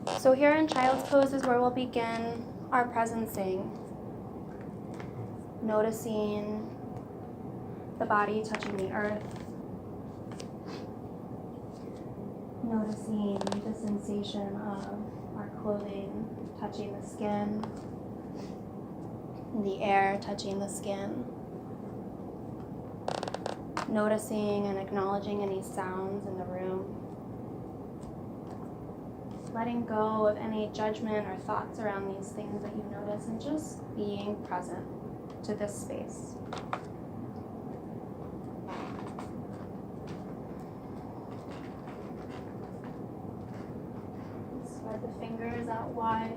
So here in child's pose is where we'll begin our presencing. Noticing the body touching the earth. Noticing the sensation of our clothing touching the skin. The air touching the skin. Noticing and acknowledging any sounds in the room. Letting go of any judgment or thoughts around these things that you notice and just being present to this space. Spread the fingers out wide.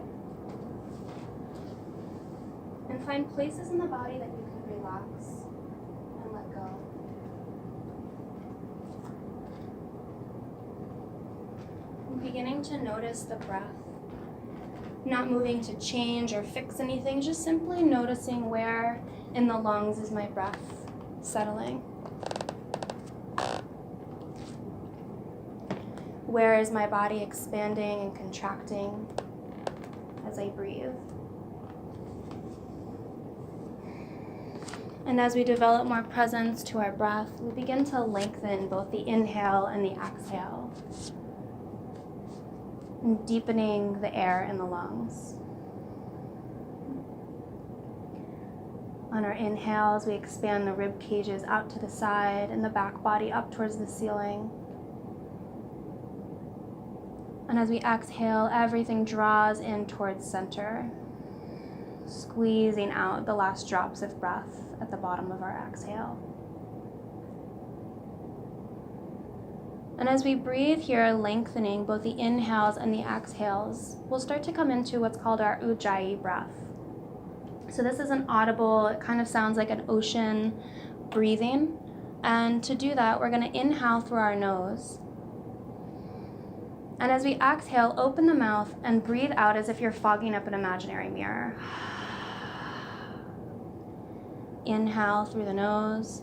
And find places in the body that you can relax and let go. And beginning to notice the breath. Not moving to change or fix anything, just simply noticing where in the lungs is my breath settling. Where is my body expanding and contracting as I breathe? And as we develop more presence to our breath, we begin to lengthen both the inhale and the exhale, and deepening the air in the lungs. On our inhales, we expand the rib cages out to the side and the back body up towards the ceiling. And as we exhale, everything draws in towards center, squeezing out the last drops of breath at the bottom of our exhale. And as we breathe here, lengthening both the inhales and the exhales, we'll start to come into what's called our Ujjayi breath. So this is an audible, it kind of sounds like an ocean breathing. And to do that, we're going to inhale through our nose. And as we exhale, open the mouth and breathe out as if you're fogging up an imaginary mirror. Inhale through the nose.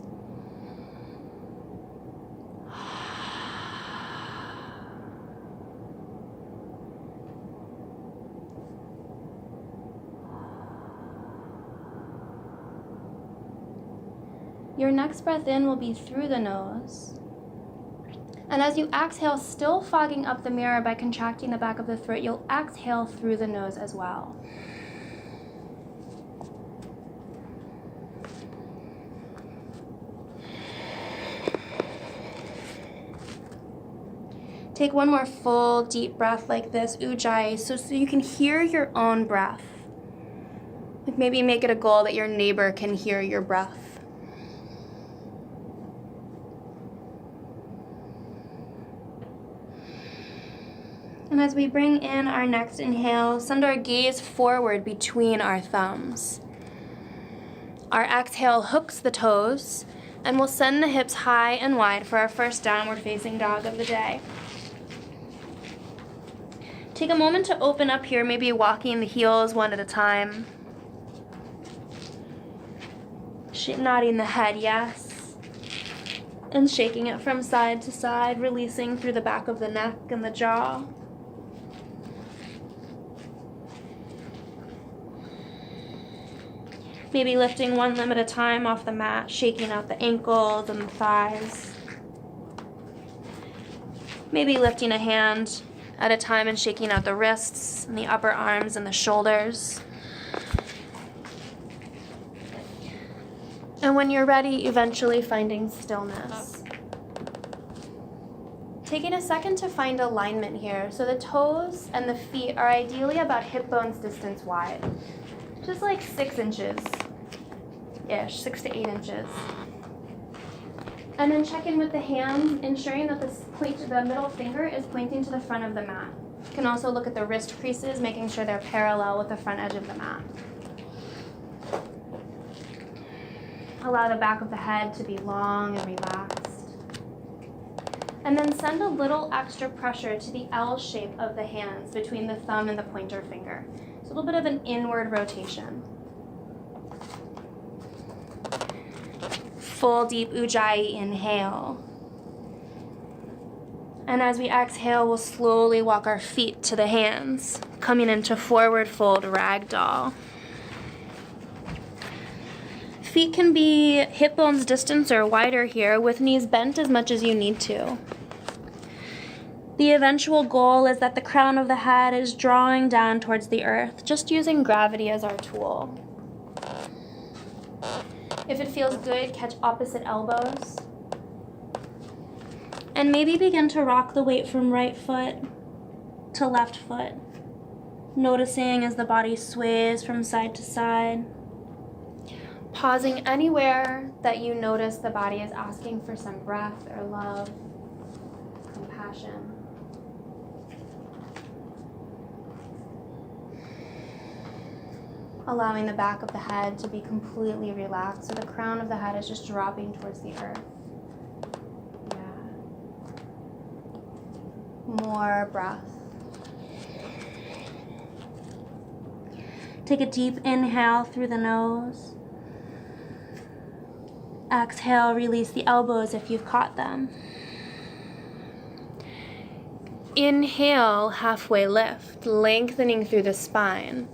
Your next breath in will be through the nose. And as you exhale, still fogging up the mirror by contracting the back of the throat, you'll exhale through the nose as well. Take one more full deep breath like this, Ujjayi, so you can hear your own breath. Like maybe make it a goal that your neighbor can hear your breath. And as we bring in our next inhale, send our gaze forward between our thumbs. Our exhale hooks the toes, and we'll send the hips high and wide for our first downward facing dog of the day. Take a moment to open up here, maybe walking the heels one at a time. Nodding the head, yes. And shaking it from side to side, releasing through the back of the neck and the jaw. Maybe lifting one limb at a time off the mat, shaking out the ankles and the thighs. Maybe lifting a hand at a time and shaking out the wrists and the upper arms and the shoulders. And when you're ready, eventually finding stillness. Taking a second to find alignment here. So the toes and the feet are ideally about hip bones distance wide. Just like 6 inches-ish, 6 to 8 inches. And then check in with the hands, ensuring that the middle finger is pointing to the front of the mat. You can also look at the wrist creases, making sure they're parallel with the front edge of the mat. Allow the back of the head to be long and relaxed. And then send a little extra pressure to the L shape of the hands between the thumb and the pointer finger. It's a little bit of an inward rotation. Full deep Ujjayi inhale. And as we exhale, we'll slowly walk our feet to the hands, coming into forward fold ragdoll. Feet can be hip bones distance or wider here, with knees bent as much as you need to. The eventual goal is that the crown of the head is drawing down towards the earth, just using gravity as our tool. If it feels good, catch opposite elbows. And maybe begin to rock the weight from right foot to left foot, noticing as the body sways from side to side. Pausing anywhere that you notice the body is asking for some breath or love, compassion. Allowing the back of the head to be completely relaxed, so the crown of the head is just dropping towards the earth. More breath. Take a deep inhale through the nose. Exhale, release the elbows if you've caught them. Inhale, halfway lift, lengthening through the spine.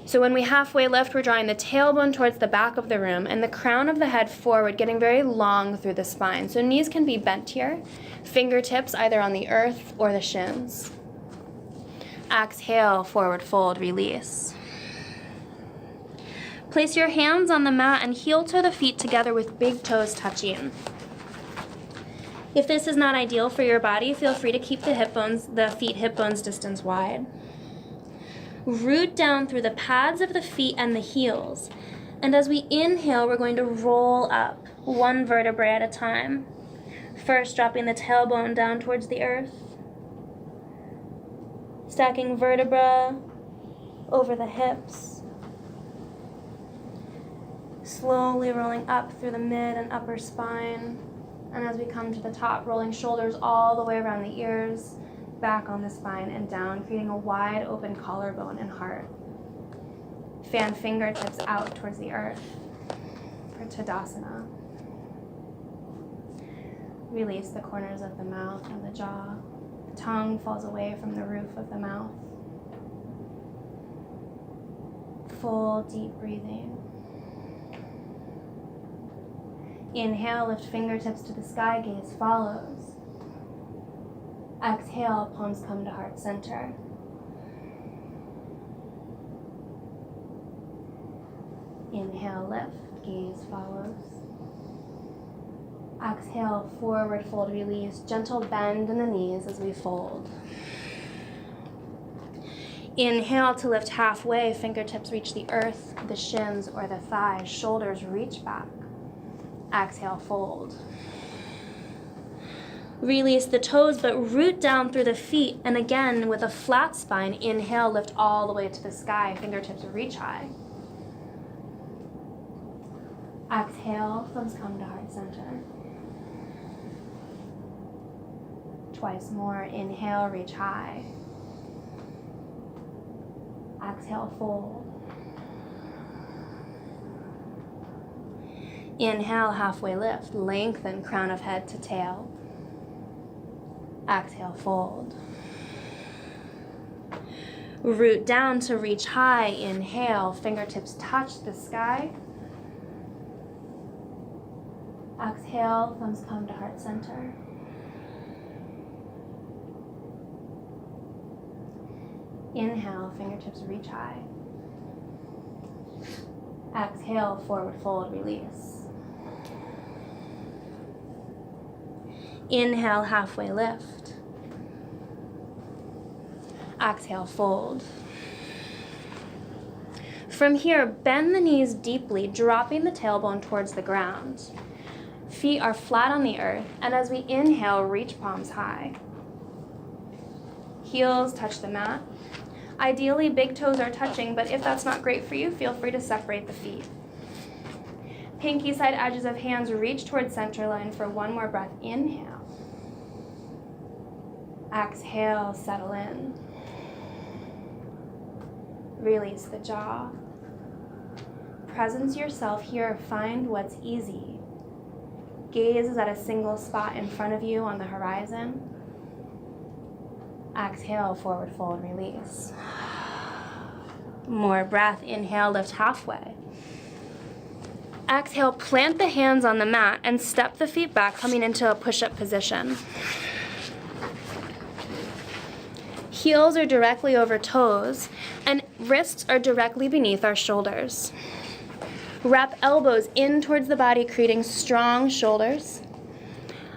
So when we halfway lift, we're drawing the tailbone towards the back of the room and the crown of the head forward, getting very long through the spine. So knees can be bent here, fingertips either on the earth or the shins. Exhale, forward fold, release. Place your hands on the mat and heel toe the feet together with big toes touching. If this is not ideal for your body, feel free to keep the feet hip bones distance wide. Root down through the pads of the feet and the heels. And as we inhale, we're going to roll up one vertebrae at a time. First, dropping the tailbone down towards the earth. Stacking vertebra over the hips. Slowly rolling up through the mid and upper spine. And as we come to the top, rolling shoulders all the way around the ears, back on the spine and down, creating a wide open collarbone and heart. Fan fingertips out towards the earth for Tadasana. Release the corners of the mouth and the jaw. The tongue falls away from the roof of the mouth. Full deep breathing. Inhale, lift fingertips to the sky, gaze follows. Exhale, palms come to heart center. Inhale, lift, gaze follows. Exhale, forward fold, release. Gentle bend in the knees as we fold. Inhale to lift halfway, fingertips reach the earth, the shins or the thighs, shoulders reach back. Exhale, fold. Release the toes, but root down through the feet. And again, with a flat spine, inhale, lift all the way to the sky. Fingertips reach high. Exhale, thumbs come to heart center. Twice more. Inhale, reach high. Exhale, fold. Inhale, halfway lift. Lengthen crown of head to tail. Exhale, fold. Root down to reach high. Inhale, fingertips touch the sky. Exhale, thumbs come to heart center. Inhale, fingertips reach high. Exhale, forward fold, release. Inhale, halfway lift. Exhale, fold. From here, bend the knees deeply, dropping the tailbone towards the ground. Feet are flat on the earth, and as we inhale, reach palms high. Heels touch the mat. Ideally, big toes are touching, but if that's not great for you, feel free to separate the feet. Pinky side edges of hands reach towards center line for one more breath. Inhale. Exhale, settle in. Release the jaw. Presence yourself here, find what's easy. Gaze is at a single spot in front of you on the horizon. Exhale, forward fold, release. More breath. Inhale, lift halfway. Exhale, plant the hands on the mat and step the feet back, coming into a push-up position. Heels are directly over toes, and wrists are directly beneath our shoulders. Wrap elbows in towards the body, creating strong shoulders.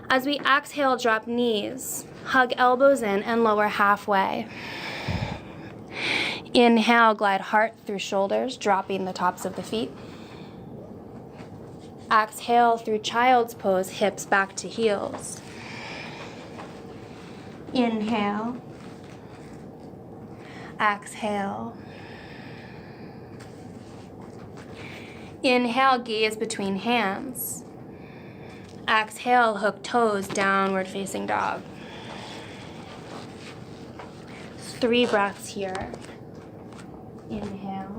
As we exhale, drop knees. Hug elbows in and lower halfway. Inhale, glide heart through shoulders, dropping the tops of the feet. Exhale through child's pose, hips back to heels. Inhale. Exhale. Inhale, gaze between hands. Exhale, hook toes, downward facing dog. 3 breaths here. Inhale.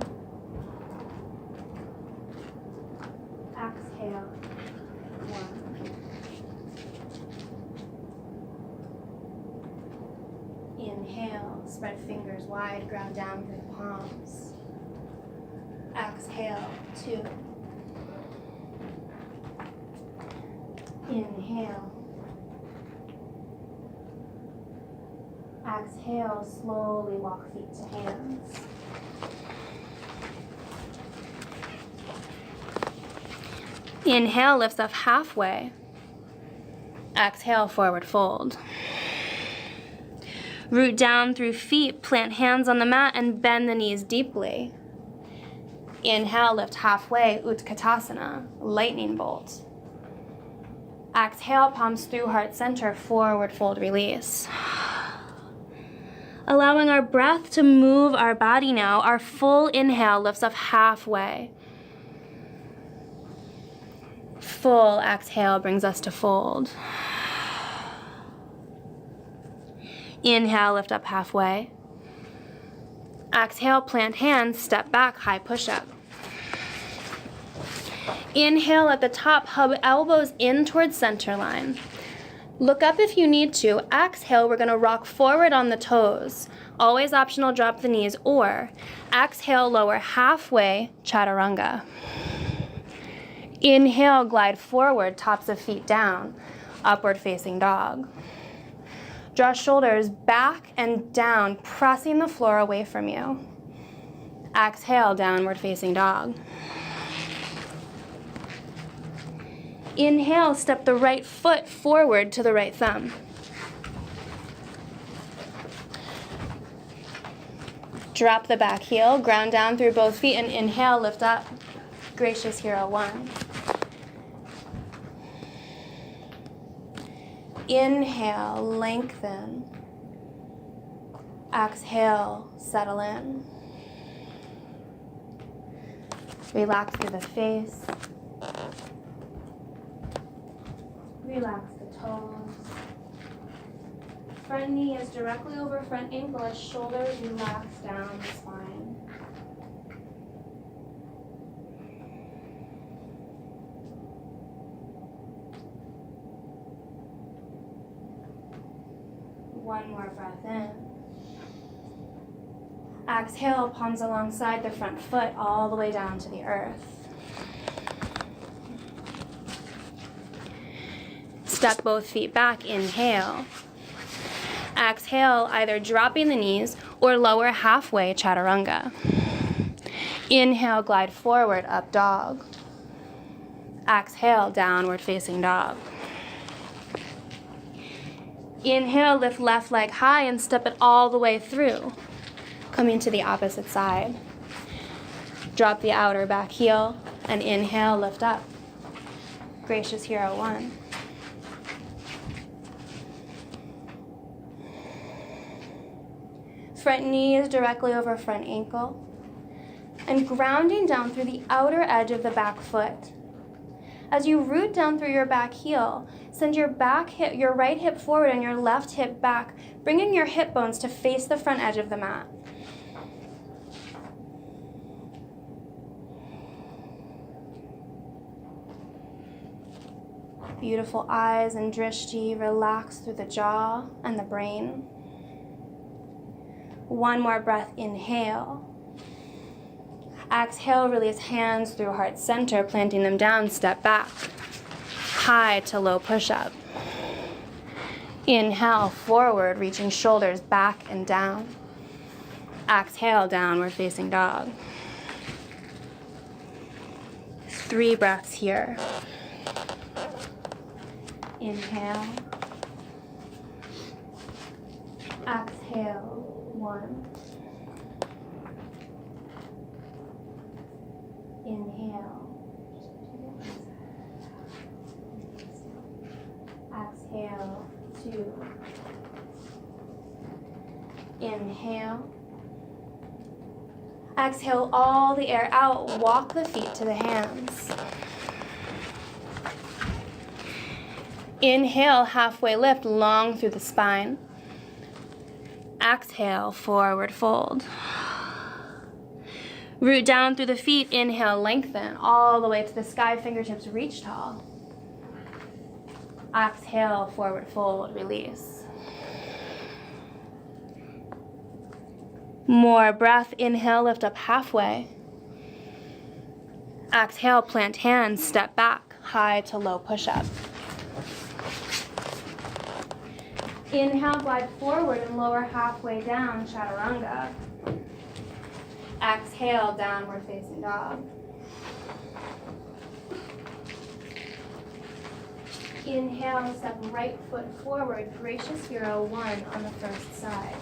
Exhale. 1. Inhale, spread fingers wide, ground down through the palms. Exhale, 2. Inhale. Exhale, slowly walk feet to hands. Inhale, lifts up halfway. Exhale, forward fold. Root down through feet, plant hands on the mat, and bend the knees deeply. Inhale, lift halfway, Utkatasana, lightning bolt. Exhale, palms through heart center, forward fold, release. Allowing our breath to move our body now, our full inhale lifts up halfway. Full exhale brings us to fold. Inhale, lift up halfway. Exhale, plant hands, step back, high push-up. Inhale at the top, hub elbows in towards center line. Look up if you need to. Exhale, we're gonna rock forward on the toes. Always optional, drop the knees, or exhale, lower halfway, chaturanga. Inhale, glide forward, tops of feet down, upward facing dog. Draw shoulders back and down, pressing the floor away from you. Exhale, downward facing dog. Inhale, step the right foot forward to the right thumb. Drop the back heel, ground down through both feet, and inhale, lift up. Gracious Hero 1. Inhale, lengthen. Exhale, settle in. Relax through the face. Relax the toes. Front knee is directly over front ankle as shoulders relax down the spine. One more breath in. Exhale, palms alongside the front foot all the way down to the earth. Step both feet back, inhale. Exhale, either dropping the knees or lower halfway, chaturanga. Inhale, glide forward, up dog. Exhale, downward facing dog. Inhale, lift left leg high and step it all the way through. Coming to the opposite side. Drop the outer back heel and inhale, lift up. Gracious Hero 1. Front knee is directly over front ankle. And grounding down through the outer edge of the back foot. As you root down through your back heel, send your right hip forward and your left hip back, bringing your hip bones to face the front edge of the mat. Beautiful eyes and drishti relax through the jaw and the brain. One more breath, inhale. Exhale, release hands through heart center, planting them down, step back. High to low push-up. Inhale, forward, reaching shoulders back and down. Exhale, downward facing dog. 3 breaths here. Inhale. Exhale, 1. Inhale. Exhale, 2. Inhale. Exhale all the air out. Walk the feet to the hands. Inhale, halfway lift, long through the spine. Exhale, forward fold. Root down through the feet. Inhale, lengthen all the way to the sky. Fingertips reach tall. Exhale, forward fold, release. More breath. Inhale, lift up halfway. Exhale, plant hands, step back, high to low push-up. Inhale, glide forward and lower halfway down, chaturanga. Exhale, downward facing dog. Inhale, step right foot forward, gracious hero 1 on the first side.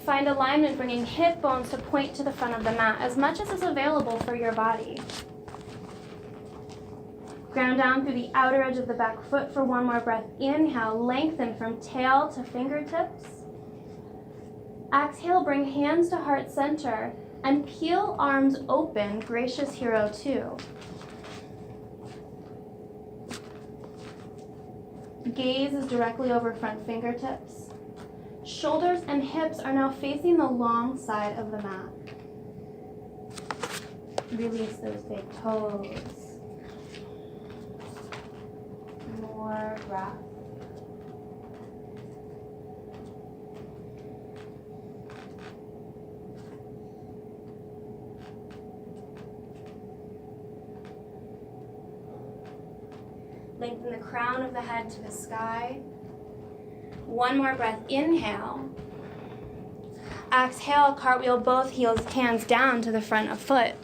Find alignment, bringing hip bones to point to the front of the mat as much as is available for your body. Ground down through the outer edge of the back foot for 1 more breath. Inhale, lengthen from tail to fingertips. Exhale, bring hands to heart center and peel arms open, gracious hero 2. Gaze is directly over front fingertips. Shoulders and hips are now facing the long side of the mat. Release those big toes. More breath. Lengthen the crown of the head to the sky. 1 more breath, inhale. Exhale, cartwheel both hands down to the front of foot.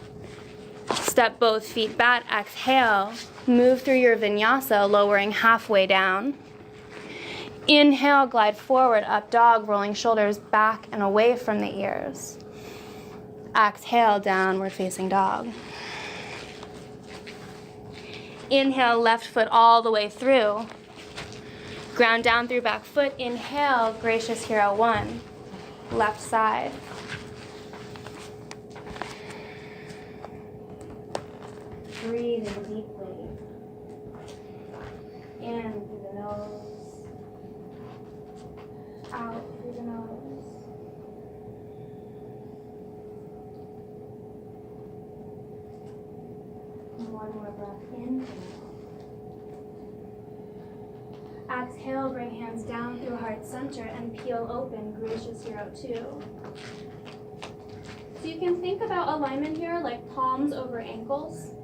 Step both feet back, exhale. Move through your vinyasa, lowering halfway down. Inhale, glide forward, up dog, rolling shoulders back and away from the ears. Exhale, downward facing dog. Inhale, left foot all the way through. Ground down through back foot. Inhale, gracious hero 1. Left side. Breathe in deeply. In through the nose. Out through the nose. And 1 more breath. Inhale. Exhale, bring hands down through heart center and peel open, gracious hero 2. So you can think about alignment here like palms over ankles.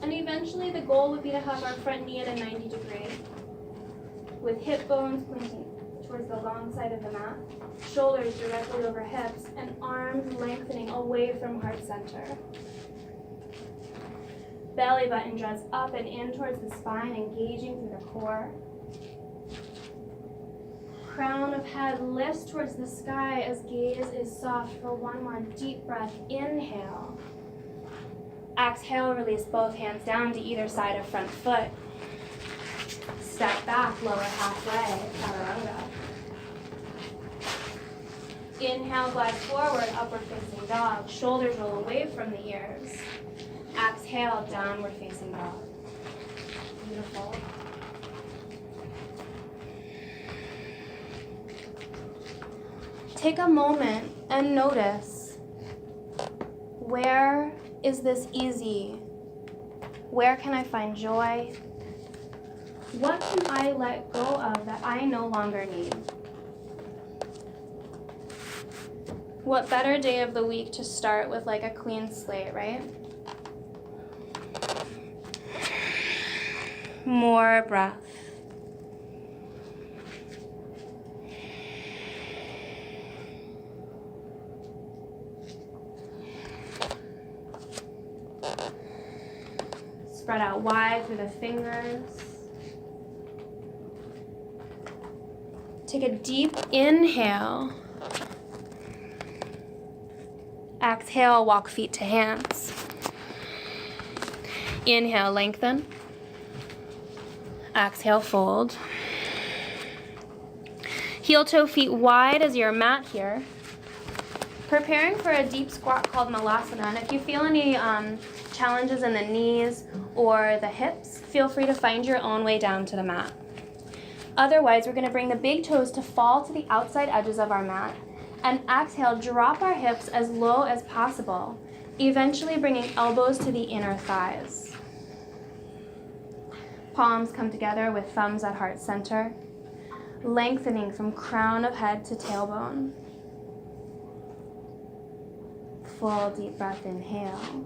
And eventually the goal would be to have our front knee at a 90 degree, with hip bones pointing towards the long side of the mat, shoulders directly over hips, and arms lengthening away from heart center. Belly button draws up and in towards the spine, engaging through the core. Crown of head lifts towards the sky as gaze is soft for 1 more deep breath. Inhale. Exhale, release both hands down to either side of front foot. Step back, lower halfway, chaturanga. Inhale, glide forward, upward facing dog. Shoulders roll away from the ears. Exhale, downward facing dog. Beautiful. Take a moment and notice, where is this easy? Where can I find joy? What can I let go of that I no longer need? What better day of the week to start with like a clean slate, right? More breath. Spread out wide through the fingers. Take a deep inhale. Exhale, walk feet to hands. Inhale, lengthen. Exhale, fold. Heel toe feet wide as your mat here. Preparing for a deep squat called Malasana. And if you feel any challenges in the knees or the hips, feel free to find your own way down to the mat. Otherwise, we're going to bring the big toes to fall to the outside edges of our mat. And exhale, drop our hips as low as possible, eventually bringing elbows to the inner thighs. Palms come together with thumbs at heart center, lengthening from crown of head to tailbone. Full deep breath, inhale.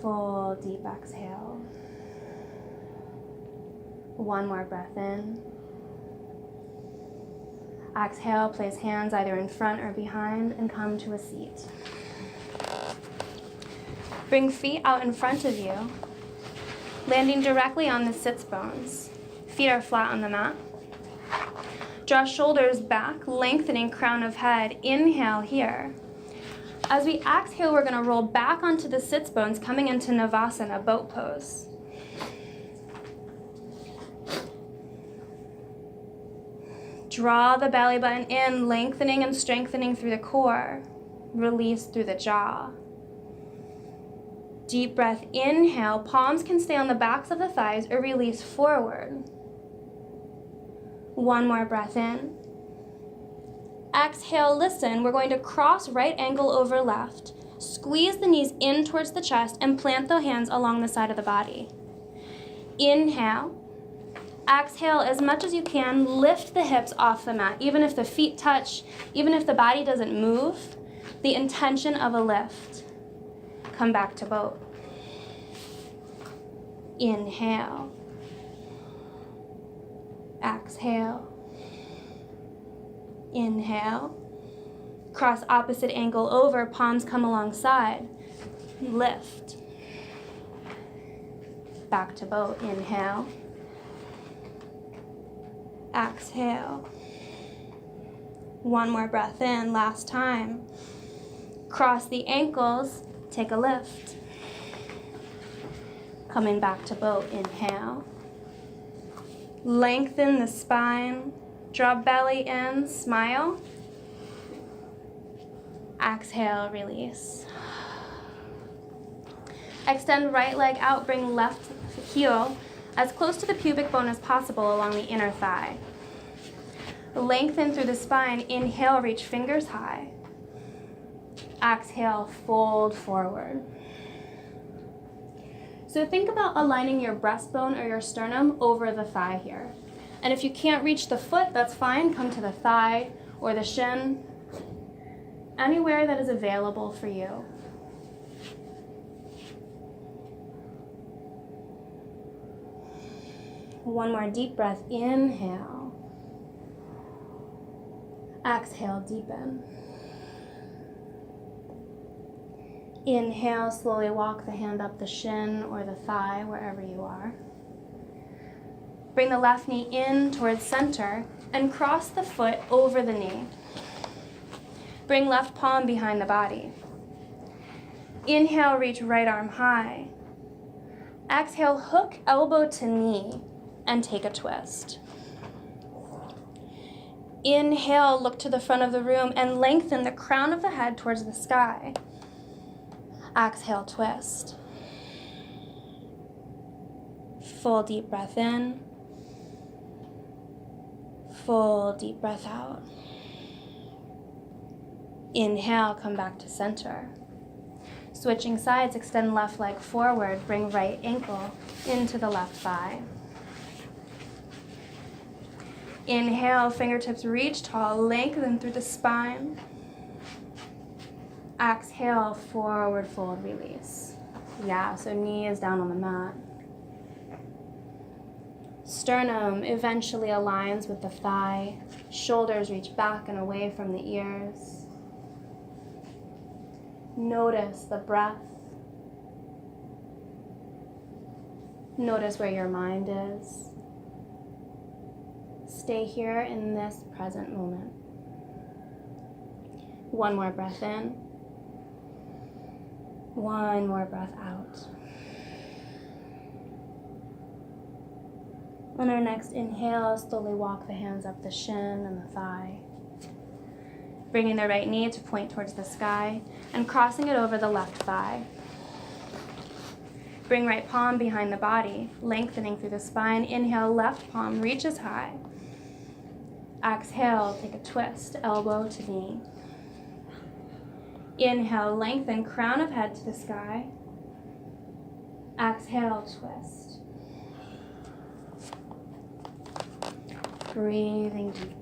Full deep exhale. One more breath in. Exhale, place hands either in front or behind and come to a seat. Bring feet out in front of you, landing directly on the sits bones. Feet are flat on the mat. Draw shoulders back, lengthening crown of head. Inhale here. As we exhale, we're going to roll back onto the sits bones, coming into Navasana, boat pose. Draw the belly button in, lengthening and strengthening through the core. Release through the jaw. Deep breath, inhale. Palms can stay on the backs of the thighs or release forward. One more breath in. Exhale, listen. We're going to cross right ankle over left. Squeeze the knees in towards the chest and plant the hands along the side of the body. Inhale. Exhale as much as you can. Lift the hips off the mat. Even if the feet touch, even if the body doesn't move, the intention of a lift. Come back to boat. Inhale. Exhale. Inhale. Cross opposite ankle over, palms come alongside. Lift. Back to boat. Inhale. Exhale. One more breath in, last time. Cross the ankles, take a lift. Coming back to boat, inhale. Lengthen the spine, drop belly in, smile. Exhale, release. Extend right leg out, bring left heel as close to the pubic bone as possible along the inner thigh. Lengthen through the spine, inhale, reach fingers high. Exhale, fold forward. So think about aligning your breastbone or your sternum over the thigh here. And if you can't reach the foot, that's fine. Come to the thigh or the shin, anywhere that is available for you. One more deep breath, inhale. Exhale, deepen. Inhale, slowly walk the hand up the shin or the thigh, wherever you are. Bring the left knee in towards center and cross the foot over the knee. Bring left palm behind the body. Inhale, reach right arm high. Exhale, hook elbow to knee and take a twist. Inhale, look to the front of the room and lengthen the crown of the head towards the sky. Exhale, twist. Full deep breath in. Full deep breath out. Inhale, come back to center. Switching sides, extend left leg forward, bring right ankle into the left thigh. Inhale, fingertips reach tall, lengthen through the spine. Exhale, forward fold, release. Yeah, so knee is down on the mat. Sternum eventually aligns with the thigh. Shoulders reach back and away from the ears. Notice the breath. Notice where your mind is. Stay here in this present moment. One more breath in. One more breath out. On our next inhale, slowly walk the hands up the shin and the thigh. Bringing the right knee to point towards the sky and crossing it over the left thigh. Bring right palm behind the body, lengthening through the spine. Inhale, left palm reaches high. Exhale, take a twist, elbow to knee. Inhale, lengthen, crown of head to the sky. Exhale, twist. Breathing deeply.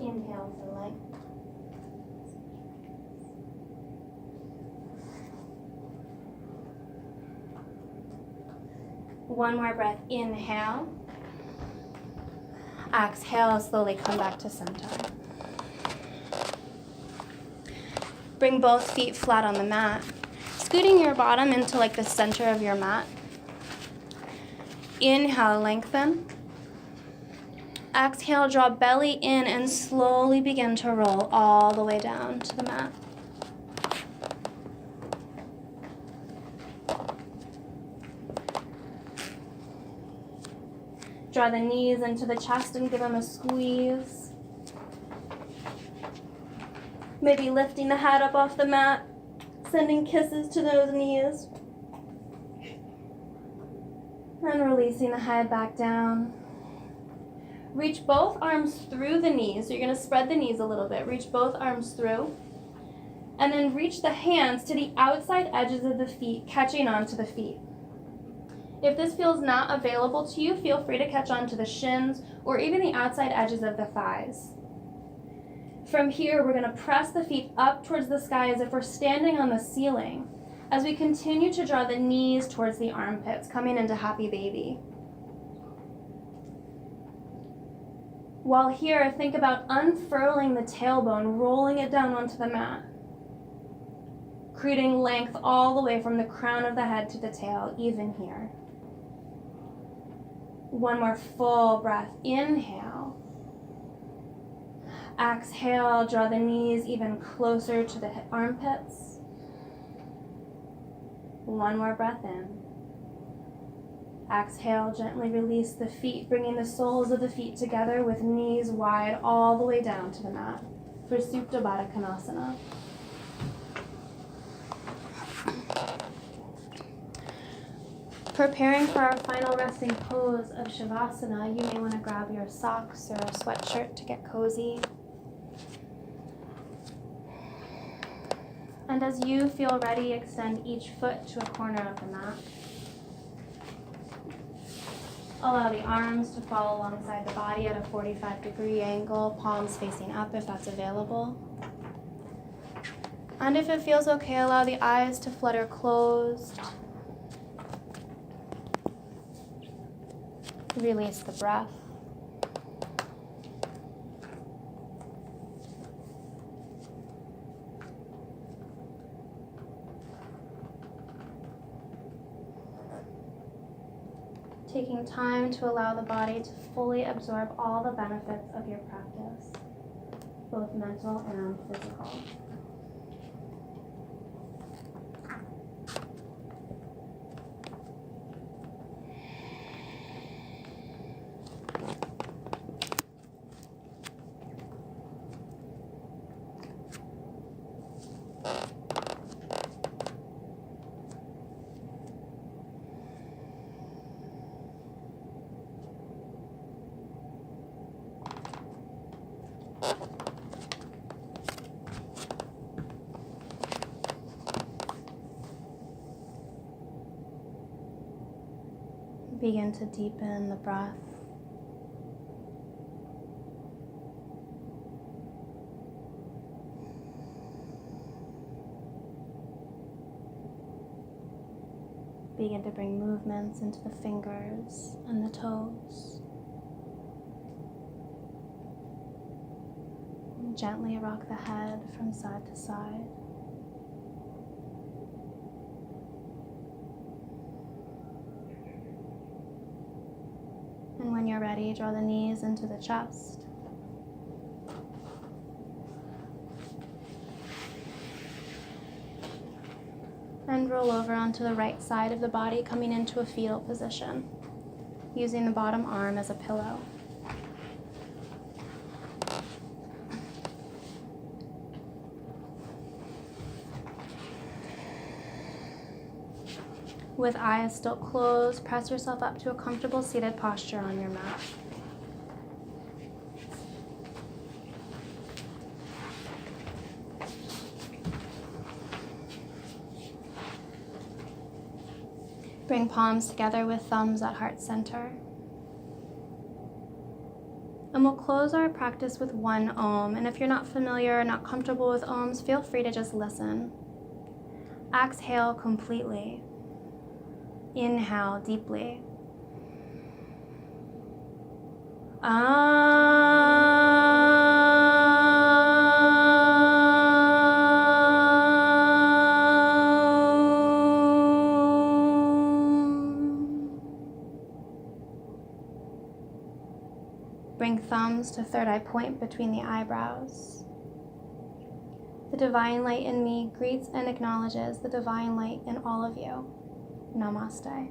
Inhale for length. One more breath, inhale. Exhale, slowly come back to center. Bring both feet flat on the mat, scooting your bottom into like the center of your mat. Inhale, lengthen. Exhale, draw belly in and slowly begin to roll all the way down to the mat. Draw the knees into the chest and give them a squeeze. Maybe lifting the head up off the mat, sending kisses to those knees. And releasing the head back down. Reach both arms through the knees. So you're going to spread the knees a little bit. Reach both arms through. And then reach the hands to the outside edges of the feet, catching onto the feet. If this feels not available to you, feel free to catch onto the shins or even the outside edges of the thighs. From here, we're going to press the feet up towards the sky as if we're standing on the ceiling, as we continue to draw the knees towards the armpits, coming into happy baby. While here, think about unfurling the tailbone, rolling it down onto the mat, creating length all the way from the crown of the head to the tail, even here. One more full breath. Inhale. Exhale, draw the knees even closer to the armpits. One more breath in. Exhale, gently release the feet, bringing the soles of the feet together with knees wide all the way down to the mat for Supta Baddha Konasana. Preparing for our final resting pose of Shavasana, you may want to grab your socks or a sweatshirt to get cozy. And as you feel ready, extend each foot to a corner of the mat. Allow the arms to fall alongside the body at a 45-degree angle, palms facing up if that's available. And if it feels okay, allow the eyes to flutter closed. Release the breath. Taking time to allow the body to fully absorb all the benefits of your practice, both mental and physical. Begin to deepen the breath. Begin to bring movements into the fingers and the toes. And gently rock the head from side to side. And when you're ready, draw the knees into the chest. And roll over onto the right side of the body, coming into a fetal position, using the bottom arm as a pillow. With eyes still closed, press yourself up to a comfortable seated posture on your mat. Bring palms together with thumbs at heart center. And we'll close our practice with one Om. And if you're not familiar or not comfortable with Oms, feel free to just listen. Exhale completely. Inhale deeply. Bring thumbs to third eye point between the eyebrows. The divine light in me greets and acknowledges the divine light in all of you. Namaste.